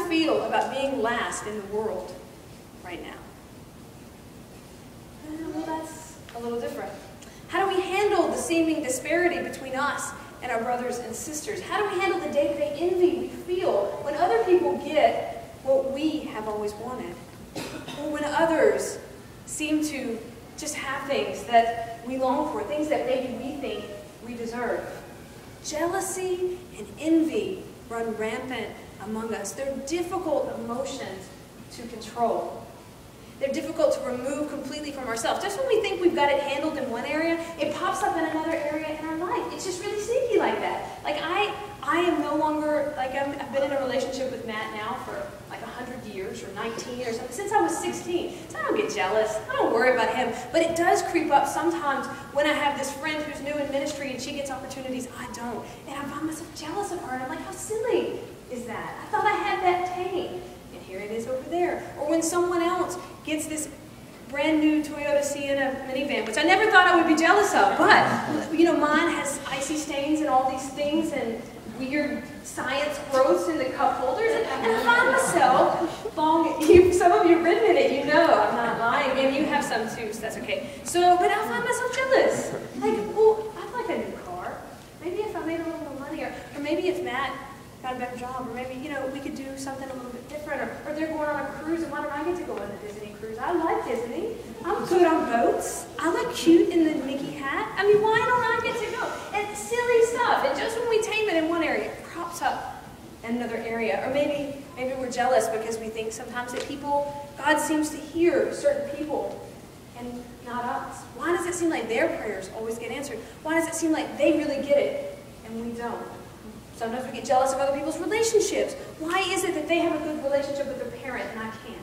feel about being last in the world right now? Well, that's a little different. How do we handle the seeming disparity between us and our brothers and sisters? How do we handle the day-to-day envy we feel when other people get what we have always wanted? Or when others seem to just have things that we long for, things that maybe we think we deserve? Jealousy and envy run rampant among us. They're difficult emotions to control. They're difficult to remove completely from ourselves. Just when we think we've got it handled in one area, it pops up in another area in our life. It's just really sneaky like that. Like I am no longer, like I've been in a relationship with Matt now for like 100 years or 19 or something, since I was 16. So I don't get jealous. I don't worry about him. But it does creep up sometimes when I have this friend who's new in ministry and she gets opportunities I don't. And I find myself jealous of her. And I'm like, how silly is that? I thought I had that tame. And here it is over there. Or when someone else gets this brand new Toyota Sienna minivan, which I never thought I would be jealous of, but you know, mine has icy stains and all these things and weird science growths in the cup holders, and I find myself some of you have ridden in it, you know I'm not lying, and you have some too, so that's okay. So, but I find myself jealous. Like, well, I'd like a new car. Maybe if I made a little more money, or maybe if Matt got a better job, or maybe, you know, we could do something a little bit different, or they're going on a cruise, and why don't I get to go on the Disney cruise? I like Disney. I'm good on boats. I look cute in the Mickey hat. I mean, why don't I get to go? And silly stuff. And just when we tame it in one area, it crops up in another area. Or maybe we're jealous because we think sometimes that God seems to hear certain people and not us. Why does it seem like their prayers always get answered? Why does it seem like they really get it and we don't? Sometimes we get jealous of other people's relationships. Why is it that they have a good relationship with their parent and I can't?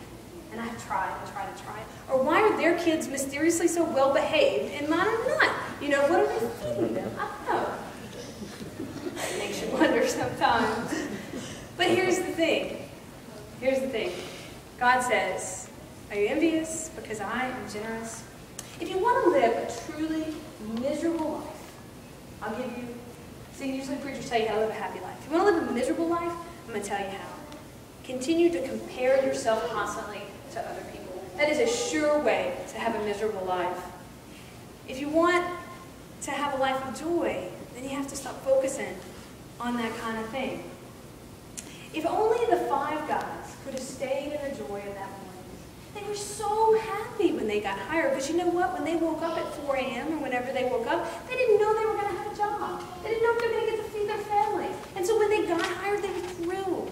And I have tried and tried and tried. Or why are their kids mysteriously so well behaved and mine are not? You know, what are we feeding them? I don't know. It makes you wonder sometimes. But here's the thing. Here's the thing. God says, are you envious because I am generous? If you want to live a truly miserable life, I'll give you, see, usually preachers tell you how to live a happy life. If you want to live a miserable life, I'm going to tell you how. Continue to compare yourself constantly to other people. That is a sure way to have a miserable life. If you want to have a life of joy, then you have to stop focusing on that kind of thing. If only the 5 guys could have stayed in the joy of that morning. They were so happy when they got hired, because you know what? When they woke up at 4 a.m. or whenever they woke up, they didn't know they were going to have a job. They didn't know if they were going to get to feed their families. And so when they got hired, they were thrilled.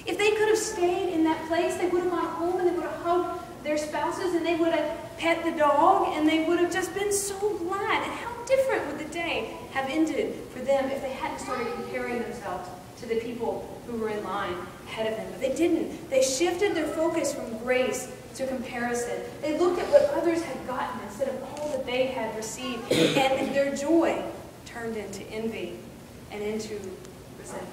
If they could have stayed in that place, they would have gone home and they would have hugged their spouses and they would have pet the dog and they would have just been so glad. And how different would the day have ended for them if they hadn't started comparing themselves to the people who were in line ahead of them? But they didn't. They shifted their focus from grace to comparison. They looked at what others had gotten instead of all that they had received, and their joy turned into envy and into resentment.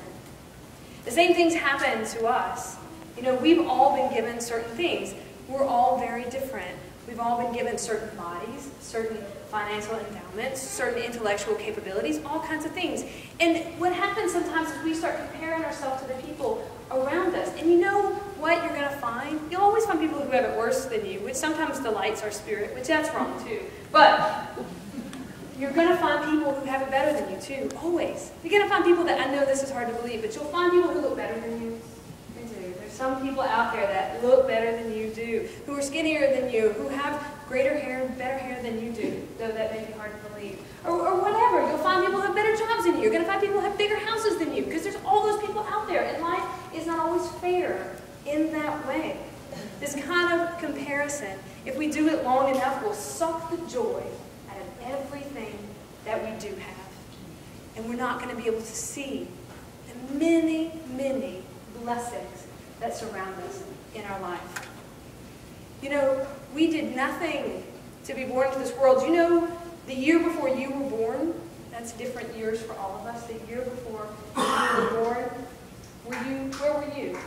The same things happen to us. You know, we've all been given certain things. We're all very different. We've all been given certain bodies, certain financial endowments, certain intellectual capabilities, all kinds of things. And what happens sometimes is we start comparing ourselves to the people around us. And you know what you're going to find? You'll always find people who have it worse than you, which sometimes delights our spirit, which that's wrong too. But you're going to find people who have it better than you too, always. You're going to find people that, I know this is hard to believe, but you'll find people who look better than you. You do. There's some people out there that look better than you do, who are skinnier than you, who have greater hair, better hair than you do, though that may be hard to believe. Or whatever. You'll find people who have better jobs than you. You're going to find people who have bigger houses than you, because there's all those people out there, and life is not always fair in that way. This kind of comparison, if we do it long enough, will suck the joy out of everything that we do have. And we're not going to be able to see the many, many blessings that surround us in our life. You know, we did nothing to be born into this world. You know, the year before you were born, that's different years for all of us. The year before you were born, where were you?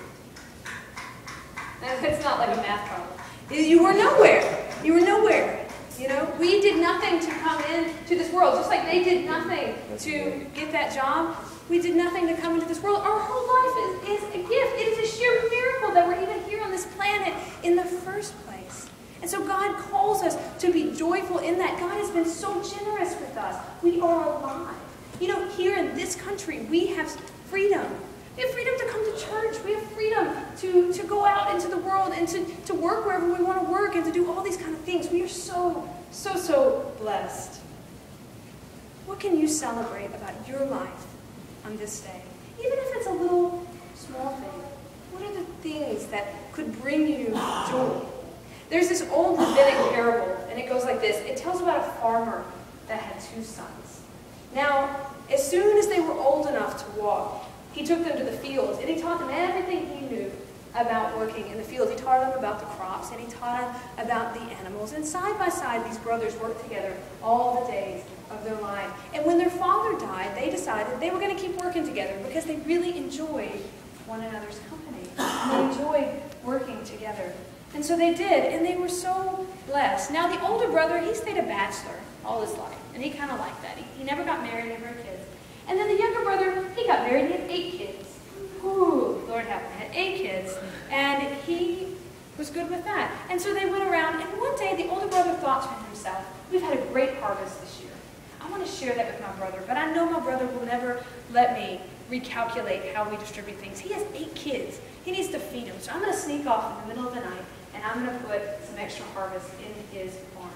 It's not like a math problem. You were nowhere. You were nowhere. You know, we did nothing to come into this world, just like they did nothing to get that job. We did nothing to come into this world. Our whole life is a gift. It is a sheer miracle that we're even here on this planet in the first place. And so God calls us to be joyful in that. God has been so generous with us. We are alive. You know, here in this country, we have freedom. We have freedom to come to church. We have freedom to go out into the world and to work wherever we want to work and to do all these kind of things. We are so blessed. What can you celebrate about your life on this day? Even if it's a little small thing. What are the things that could bring you joy? There's this old rabbinic parable, and it goes like this. It tells about a farmer that had 2 sons. Now, as soon as they were old enough to walk, he took them to the fields, and he taught them everything he knew about working in the fields. He taught them about the crops, and he taught them about the animals. And side by side, these brothers worked together all the days of their life. And when their father died, they decided they were going to keep working together because they really enjoyed one another's company. They enjoyed working together. And so they did, and they were so blessed. Now, the older brother, he stayed a bachelor all his life, and he kind of liked that. He never got married, never had kids. And then the younger brother, he got married, and he had 8 kids. Ooh, Lord help me, had 8 kids, and he was good with that. And so they went around, and one day the older brother thought to himself, we've had a great harvest this year. I want to share that with my brother, but I know my brother will never let me recalculate how we distribute things. He has 8 kids. He needs to feed them. So I'm going to sneak off in the middle of the night, and I'm going to put some extra harvest in his barn.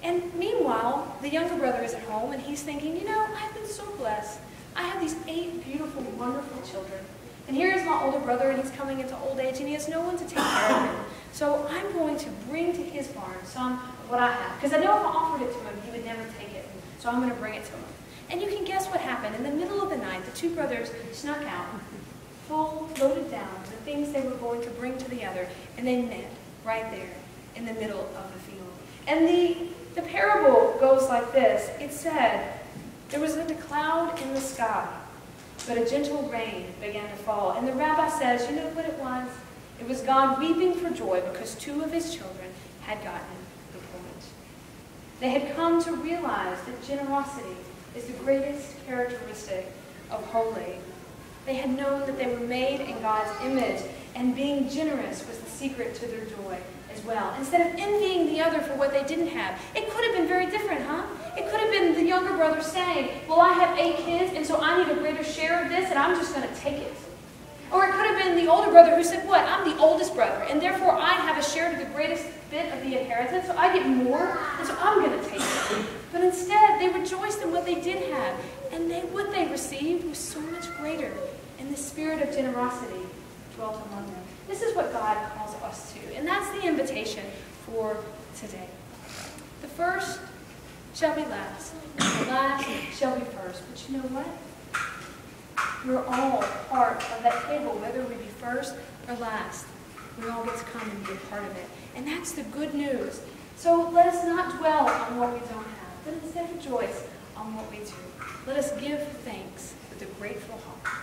And meanwhile, the younger brother is at home, and he's thinking, you know, I've been so blessed. I have these 8 beautiful, wonderful children. And here is my older brother, and he's coming into old age, and he has no one to take care of him. So I'm going to bring to his barn some of what I have. Because I know if I offered it to him, he would never take it. So I'm going to bring it to him. And you can guess what happened. In the middle of the night, the 2 brothers snuck out, full, loaded down, the things they were going to bring to the other, and they met right there in the middle of the field. And the parable goes like this. It said, there was a cloud in the sky, but a gentle rain began to fall. And the rabbi says, you know what it was? It was God weeping for joy because 2 of his children had gotten the point. They had come to realize that generosity is the greatest characteristic of holy. They had known that they were made in God's image, and being generous was the secret to their joy as well. Instead of envying the other for what they didn't have. It could have been very different, huh? It could have been the younger brother saying, well, I have 8 kids, and so I need a greater share of this, and I'm just going to take it. Or it could have been the older brother who said, what? I'm the oldest brother, and therefore I have a share to the greatest bit of the inheritance, so I get more, and so I'm going to take it. But instead, they rejoiced in what they did have, and what they received was so much greater, and the spirit of generosity dwelt among them. This is what God calls us to, and that's the invitation for today. The first shall be last, the last shall be first. But you know what? We're all part of that table, whether we be first or last. We all get to come and be a part of it. And that's the good news. So let us not dwell on what we don't have, but instead rejoice on what we do. Let us give thanks with a grateful heart.